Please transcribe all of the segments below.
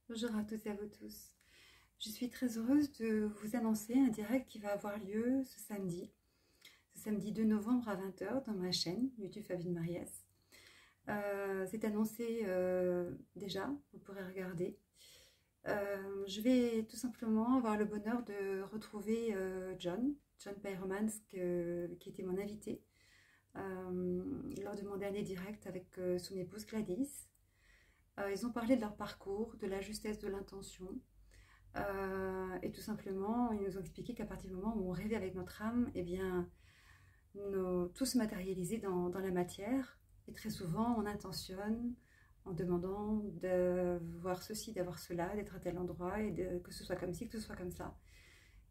Bonjour à toutes et à vous tous. Je suis très heureuse de vous annoncer un direct qui va avoir lieu ce samedi 2 novembre à 20 h dans ma chaîne YouTube Fabine Mariès. C'est annoncé déjà, vous pourrez regarder. Je vais tout simplement avoir le bonheur de retrouver John Peyromans, qui était mon invité lors de mon dernier direct avec son épouse Gladys. Ils ont parlé de leur parcours, de la justesse de l'intention. Et tout simplement, ils nous ont expliqué qu'à partir du moment où on rêvait avec notre âme, eh bien, tout se matérialisait dans la matière. Et très souvent, on intentionne en demandant de voir ceci, d'avoir cela, d'être à tel endroit, et que ce soit comme ci, que ce soit comme ça.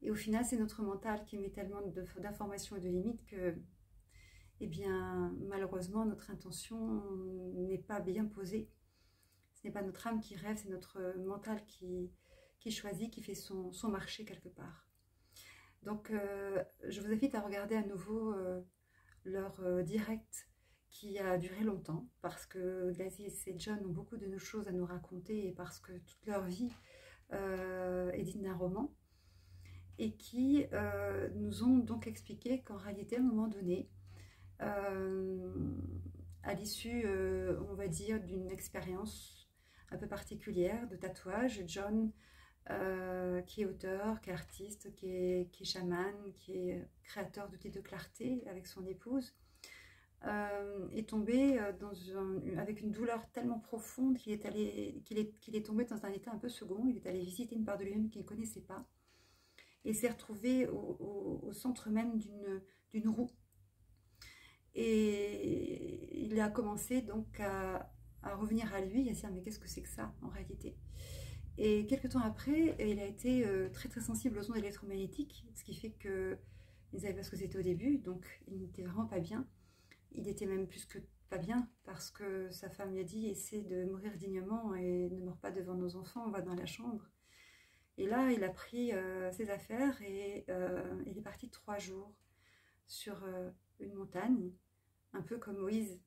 Et au final, c'est notre mental qui met tellement d'informations et de limites que, eh bien, malheureusement, notre intention n'est pas bien posée. Ce n'est pas notre âme qui rêve, c'est notre mental qui choisit, qui fait son marché quelque part. Donc, je vous invite à regarder à nouveau leur direct qui a duré longtemps, parce que Gladys et John ont beaucoup de choses à nous raconter, et parce que toute leur vie est digne d'un roman, et qui nous ont donc expliqué qu'en réalité, à un moment donné, à l'issue, on va dire, d'une expérience un peu particulière de tatouage, John, qui est auteur, qui est artiste, qui est chaman, qui est créateur d'outils de clarté avec son épouse, est tombé avec une douleur tellement profonde qu'il est tombé dans un état un peu second. Il est allé visiter une part de lui-même qu'il ne connaissait pas et s'est retrouvé au centre même d'une roue. Et il a commencé donc à revenir à lui, à se dire mais qu'est-ce que c'est que ça en réalité? Et quelques temps après, il a été très très sensible aux ondes électromagnétiques, ce qui fait que il ne savait pas ce que c'était au début, donc il n'était vraiment pas bien. Il était même plus que pas bien, parce que sa femme lui a dit essaie de mourir dignement et ne meurs pas devant nos enfants, on va dans la chambre. Et là, il a pris ses affaires et il est parti 3 jours sur une montagne, un peu comme Moïse,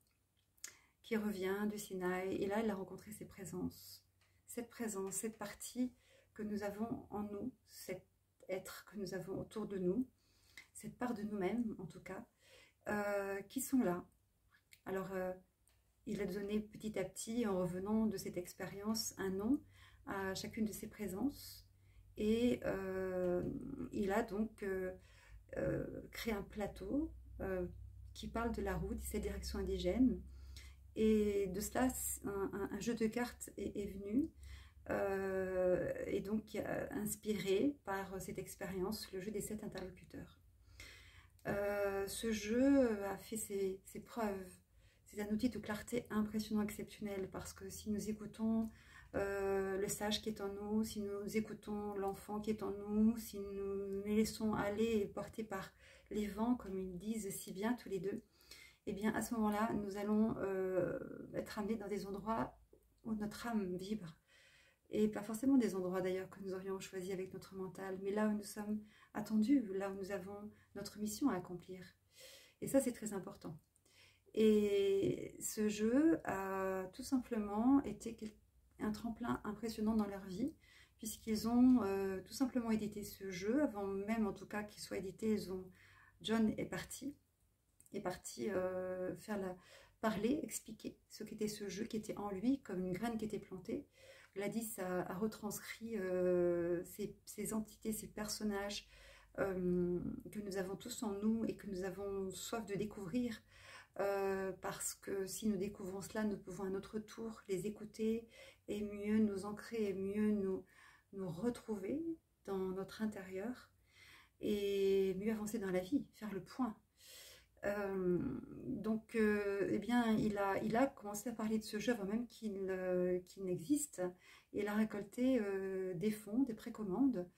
qui revient du Sinaï. Et là, il a rencontré cette présence, cette partie que nous avons en nous, cet être que nous avons autour de nous, cette part de nous-mêmes en tout cas, qui sont là. Alors, il a donné petit à petit, en revenant de cette expérience, un nom à chacune de ses présences. Et il a donc créé un plateau qui parle de la route, de cette direction indigène. Et de cela, un jeu de cartes est venu, et donc inspiré par cette expérience, le jeu des 7 interlocuteurs. Ce jeu a fait ses preuves. C'est un outil de clarté impressionnant, exceptionnel, parce que si nous écoutons le sage qui est en nous, si nous écoutons l'enfant qui est en nous, si nous nous laissons aller et porter par les vents, comme ils disent si bien tous les deux, et bien à ce moment-là, nous allons être amenés dans des endroits où notre âme vibre. Et pas forcément des endroits d'ailleurs que nous aurions choisi avec notre mental, mais là où nous sommes attendus, là où nous avons notre mission à accomplir. Et ça, c'est très important. Et ce jeu a tout simplement été un tremplin impressionnant dans leur vie, puisqu'ils ont tout simplement édité ce jeu, avant même en tout cas qu'il soit édité. John est parti parler, expliquer ce qu'était ce jeu qui était en lui, comme une graine qui était plantée. Gladys a retranscrit ces entités, ces personnages que nous avons tous en nous et que nous avons soif de découvrir, parce que si nous découvrons cela, nous pouvons à notre tour les écouter et mieux nous ancrer et mieux nous retrouver dans notre intérieur et mieux avancer dans la vie, faire le point. Donc, eh bien, il a commencé à parler de ce jeu avant même qu'il n'existe. Il a récolté des fonds, des précommandes,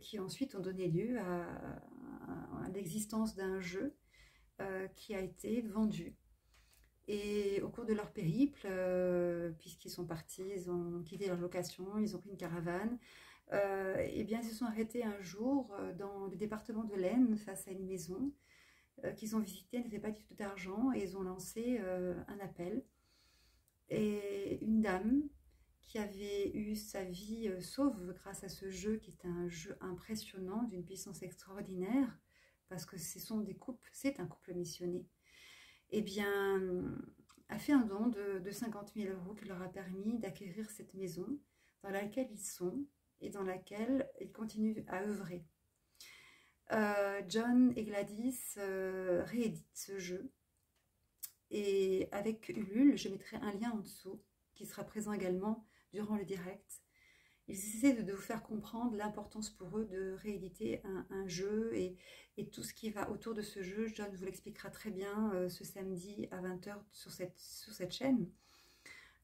qui ensuite ont donné lieu à l'existence d'un jeu qui a été vendu. Et au cours de leur périple, puisqu'ils sont partis, ils ont quitté leur location, ils ont pris une caravane, eh bien, ils se sont arrêtés un jour dans le département de l'Aisne, face à une maison qu'ils ont visité. Elle n'avait pas du tout d'argent, et ils ont lancé un appel. Et une dame qui avait eu sa vie sauve grâce à ce jeu qui est un jeu impressionnant, d'une puissance extraordinaire, parce que c'est un couple missionné, eh bien, a fait un don de 50 000 € qui leur a permis d'acquérir cette maison dans laquelle ils sont et dans laquelle ils continuent à œuvrer. John et Gladys rééditent ce jeu. Et avec Ulule, je mettrai un lien en dessous qui sera présent également durant le direct. Ils essaient de vous faire comprendre l'importance pour eux de rééditer un jeu et tout ce qui va autour de ce jeu. John vous l'expliquera très bien ce samedi à 20 h sur cette chaîne.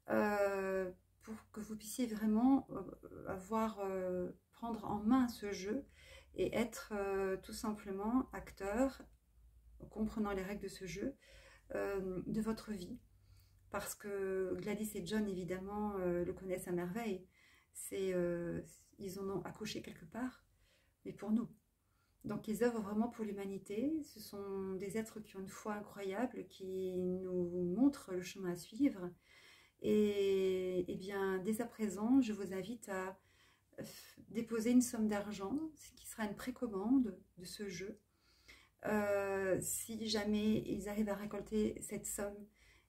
Pour que vous puissiez vraiment prendre en main ce jeu et être tout simplement acteur, comprenant les règles de ce jeu, de votre vie. Parce que Gladys et John, évidemment, le connaissent à merveille. Ils en ont accouché quelque part, mais pour nous. Donc ils œuvrent vraiment pour l'humanité. Ce sont des êtres qui ont une foi incroyable, qui nous montrent le chemin à suivre. Et bien, dès à présent, je vous invite à déposer une somme d'argent, ce qui sera une précommande de ce jeu. Si jamais ils arrivent à récolter cette somme,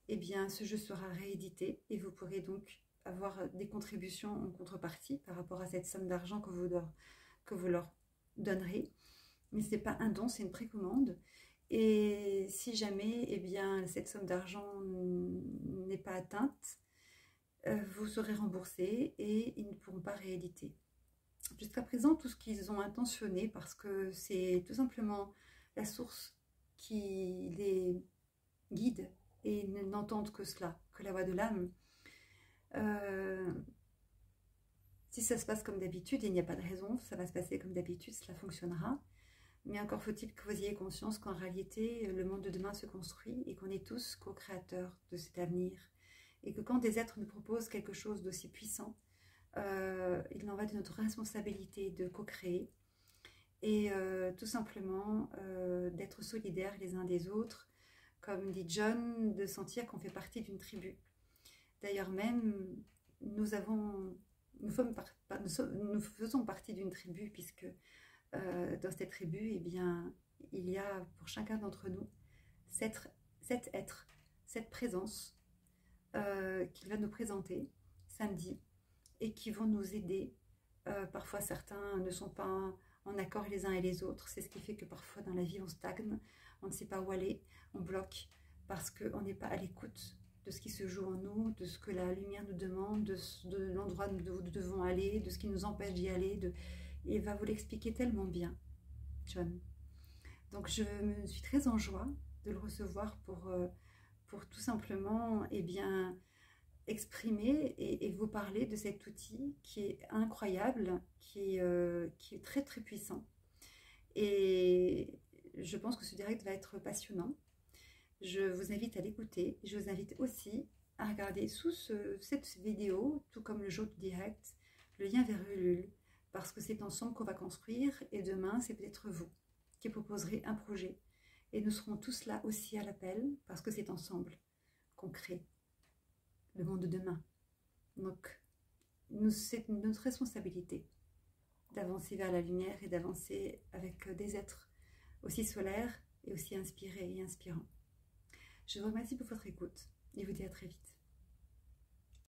eh bien, ce jeu sera réédité et vous pourrez donc avoir des contributions en contrepartie par rapport à cette somme d'argent que vous leur donnerez. Mais ce n'est pas un don, c'est une précommande. Et si jamais eh bien, cette somme d'argent n'est pas atteinte, vous serez remboursé et ils ne pourront pas rééditer. Jusqu'à présent, tout ce qu'ils ont intentionné, parce que c'est tout simplement la source qui les guide et ils n'entendent que cela, que la voix de l'âme. Si ça se passe comme d'habitude, il n'y a pas de raison, ça va se passer comme d'habitude, cela fonctionnera. Mais encore faut-il que vous ayez conscience qu'en réalité, le monde de demain se construit et qu'on est tous co-créateurs de cet avenir. Et que quand des êtres nous proposent quelque chose d'aussi puissant, il en va de notre responsabilité de co-créer et tout simplement d'être solidaires les uns des autres, comme dit John, de sentir qu'on fait partie d'une tribu. D'ailleurs même, nous faisons partie d'une tribu, puisque dans cette tribu, eh bien, il y a pour chacun d'entre nous cet être, cette présence qu'il va nous présenter samedi et qui vont nous aider. Parfois certains ne sont pas en accord les uns et les autres, c'est ce qui fait que parfois dans la vie on stagne, on ne sait pas où aller, on bloque parce qu'on n'est pas à l'écoute de ce qui se joue en nous, de ce que la lumière nous demande, de l'endroit où nous devons aller, de ce qui nous empêche d'y aller. Il va vous l'expliquer tellement bien, John. Donc je me suis très en joie de le recevoir pour tout simplement exprimer et vous parler de cet outil qui est incroyable, qui est très très puissant. Et je pense que ce direct va être passionnant. Je vous invite à l'écouter. Je vous invite aussi à regarder sous cette vidéo, tout comme le jour du direct, le lien vers Ulule, parce que c'est ensemble qu'on va construire et demain, c'est peut-être vous qui proposerez un projet. Et nous serons tous là aussi à l'appel, parce que c'est ensemble qu'on crée le monde de demain. Donc, c'est notre responsabilité d'avancer vers la lumière et d'avancer avec des êtres aussi solaires et aussi inspirés et inspirants. Je vous remercie pour votre écoute et vous dis à très vite.